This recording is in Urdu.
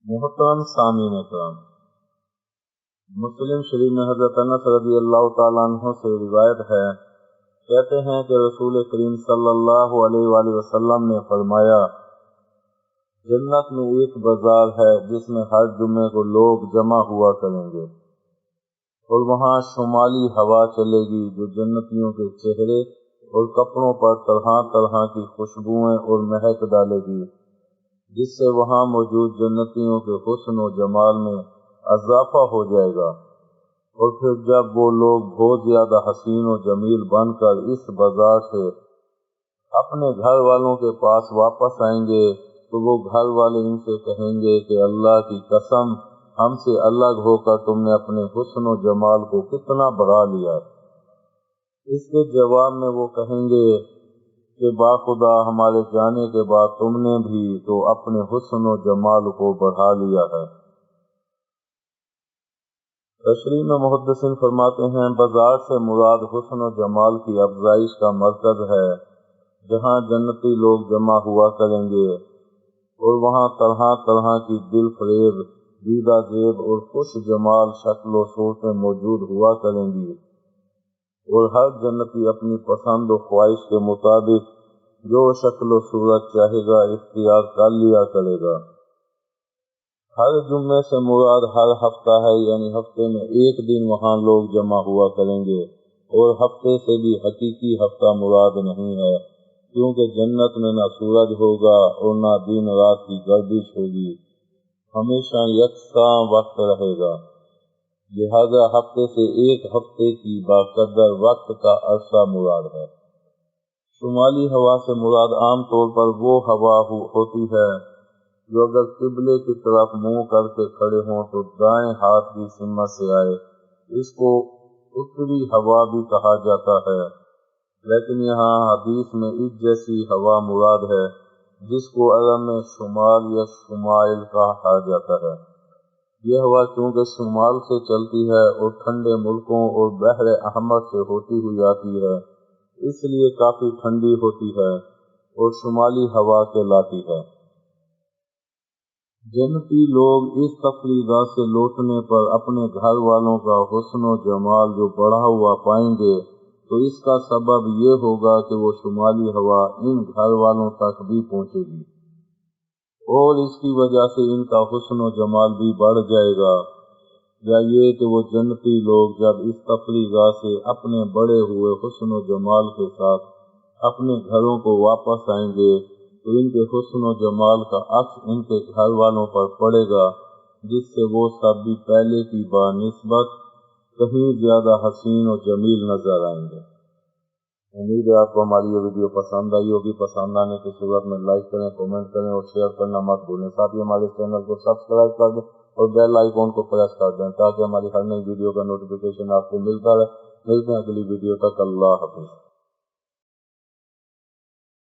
محترم سامعین کرام، مسلم شریف میں حضرت انس رضی اللہ تعالیٰ عنہ سے روایت ہے، کہتے ہیں کہ رسول کریم صلی اللہ علیہ وآلہ وسلم نے فرمایا، جنت میں ایک بازار ہے جس میں ہر جمعے کو لوگ جمع ہوا کریں گے اور وہاں شمالی ہوا چلے گی جو جنتیوں کے چہرے اور کپڑوں پر طرح طرح کی خوشبوئیں اور مہک ڈالے گی، جس سے وہاں موجود جنتیوں کے حسن و جمال میں اضافہ ہو جائے گا، اور پھر جب وہ لوگ بہت زیادہ حسین و جمیل بن کر اس بازار سے اپنے گھر والوں کے پاس واپس آئیں گے تو وہ گھر والے ان سے کہیں گے کہ اللہ کی قسم، ہم سے الگ ہو کر تم نے اپنے حسن و جمال کو کتنا بڑھا لیا ہے۔ اس کے جواب میں وہ کہیں گے کہ باخدا ہمارے جانے کے بعد تم نے بھی تو اپنے حسن و جمال کو بڑھا لیا ہے۔ تشریح میں محدثین فرماتے ہیں، بازار سے مراد حسن و جمال کی افزائش کا مرکز ہے، جہاں جنتی لوگ جمع ہوا کریں گے اور وہاں طرح طرح کی دل فریب، دیدہ زیب اور خوش جمال شکل و صورتیں موجود ہوا کریں گی، اور ہر جنتی اپنی پسند و خواہش کے مطابق جو شکل و صورت چاہے گا اختیار کر لیا کرے گا۔ ہر جمعے سے مراد ہر ہفتہ ہے، یعنی ہفتے میں ایک دن وہاں لوگ جمع ہوا کریں گے، اور ہفتے سے بھی حقیقی ہفتہ مراد نہیں ہے، کیونکہ جنت میں نہ سورج ہوگا اور نہ دن رات کی گردش ہوگی، ہمیشہ یکساں وقت رہے گا، لہذا ہفتے سے ایک ہفتے کی باقدر وقت کا عرصہ مراد ہے۔ شمالی ہوا سے مراد عام طور پر وہ ہوا ہوتی ہے جو اگر قبلے کی طرف منہ کر کے کھڑے ہوں تو دائیں ہاتھ کی سمت سے آئے، اس کو اتری ہوا بھی کہا جاتا ہے، لیکن یہاں حدیث میں اس جیسی ہوا مراد ہے جس کو عرب میں شمال یا شمائل کہا جاتا ہے۔ یہ ہوا چونکہ شمال سے چلتی ہے اور ٹھنڈے ملکوں اور بحر احمر سے ہوتی ہوئی آتی ہے، اس لیے کافی ٹھنڈی ہوتی ہے اور شمالی ہوا کہلاتی ہے۔ جنتی لوگ اس تفریح گاہ سے لوٹنے پر اپنے گھر والوں کا حسن و جمال جو بڑھا ہوا پائیں گے تو اس کا سبب یہ ہوگا کہ وہ شمالی ہوا ان گھر والوں تک بھی پہنچے گی، اور اس کی وجہ سے ان کا حسن و جمال بھی بڑھ جائے گا، یا یہ کہ وہ جنتی لوگ جب اس تفریح گاہ سے اپنے بڑھے ہوئے حسن و جمال کے ساتھ اپنے گھروں کو واپس آئیں گے تو ان کے حسن و جمال کا عکس ان کے گھر والوں پر پڑے گا، جس سے وہ سب بھی پہلے کی بنسبت کہیں زیادہ حسین و جمیل نظر آئیں گے۔ امید ہے آپ کو ہماری یہ ویڈیو پسند آئی ہوگی۔ پسند آنے کی صورت میں لائک کریں، کمنٹ کریں اور شیئر کرنا مت بھولیں۔ ساتھ ہی ہمارے چینل کو سبسکرائب کر دیں اور بیل آئیکن کو پریس کر دیں تاکہ ہماری ہر نئی ویڈیو کا نوٹیفیکیشن آپ کو ملتا رہے۔ ملتے ہیں اگلی ویڈیو تک، اللہ حافظ۔